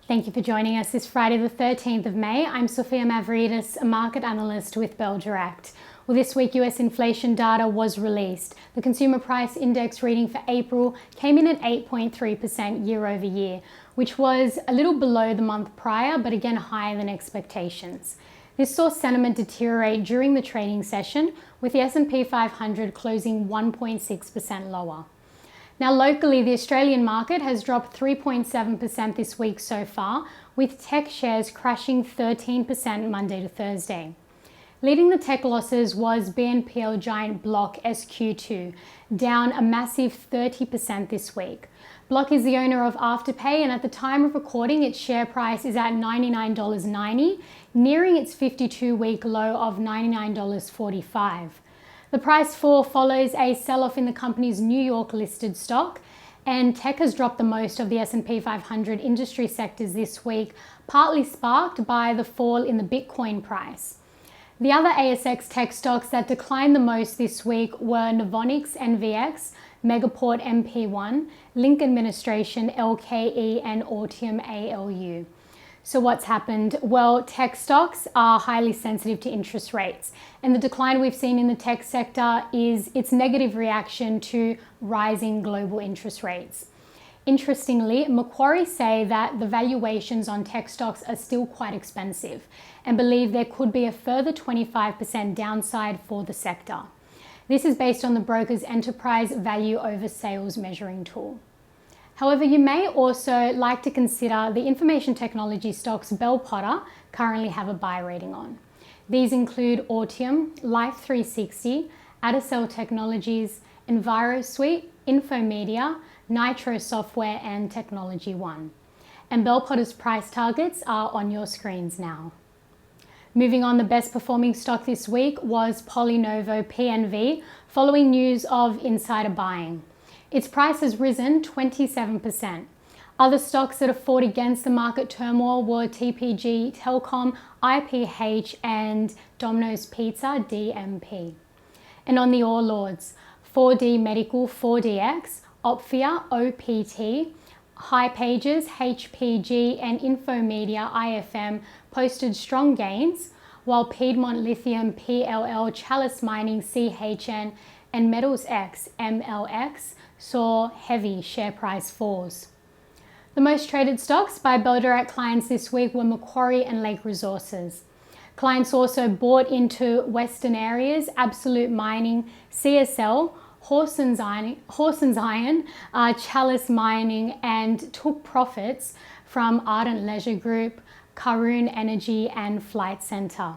Thank you for joining us this Friday the 13th of May. I'm Sophia, a market analyst with Bell Direct. Well, this week US inflation data was released. The consumer price index reading for April came in at 8.3% year over year, which was a little below the month prior, but again higher than expectations. This saw sentiment deteriorate during the trading session, with the S&P 500 closing 1.6% lower. Now locally, the Australian market has dropped 3.7% this week so far, with tech shares crashing 13% Monday to Thursday. Leading the tech losses was BNPL giant Block SQ2, down a massive 30% this week. Block is the owner of Afterpay, and at the time of recording, its share price is at $99.90, nearing its 52-week low of $99.45. The price fall follows a sell-off in the company's New York listed stock, and tech has dropped the most of the S&P 500 industry sectors this week, partly sparked by the fall in the Bitcoin price. The other ASX tech stocks that declined the most this week were Novonix NVX, Megaport MP1, Link Administration LKE, and Altium ALU. So what's happened? Well, tech stocks are highly sensitive to interest rates, and the decline we've seen in the tech sector is its negative reaction to rising global interest rates. Interestingly, Macquarie say that the valuations on tech stocks are still quite expensive and believe there could be a further 25% downside for the sector. This is based on the broker's enterprise value over sales measuring tool. However, you may also like to consider the information technology stocks Bell Potter currently have a buy rating on. These include Altium, Life360, Adacel Technologies, EnviroSuite, Infomedia, Nitro Software, and Technology One. And Bell Potter's price targets are on your screens now. Moving on, the best performing stock this week was PolyNovo PNV, following news of insider buying. Its price has risen 27%. Other stocks that have fought against the market turmoil were TPG Telecom, IPH, and Domino's Pizza, DMP. And on the All Ords, 4D Medical, 4DX, Opfia, OPT, Hipages, HPG, and Infomedia, IFM, posted strong gains, while Piedmont Lithium, PLL, Chalice Mining, CHN, and Metals X, MLX, saw heavy share price falls. The most traded stocks by Bell Direct clients this week were Macquarie and Lake Resources. Clients also bought into Western Areas, Absolute Mining, CSL, Horsens Iron, Chalice Mining, and took profits from Ardent Leisure Group, Karoon Energy, and Flight Centre.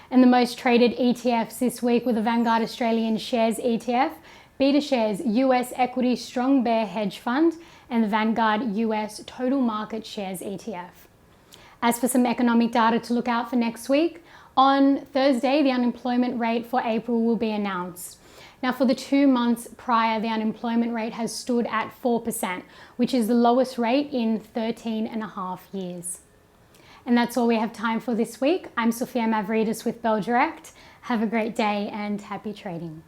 And the most traded ETFs this week were the Vanguard Australian Shares ETF, BetaShares US Equity Strong Bear Hedge Fund, and the Vanguard US Total Market Shares ETF. As for some economic data to look out for next week, on Thursday, the unemployment rate for April will be announced. Now, for the 2 months prior, the unemployment rate has stood at 4%, which is the lowest rate in 13 and a half years. And that's all we have time for this week. I'm Sophia with Bell Direct. Have a great day and happy trading.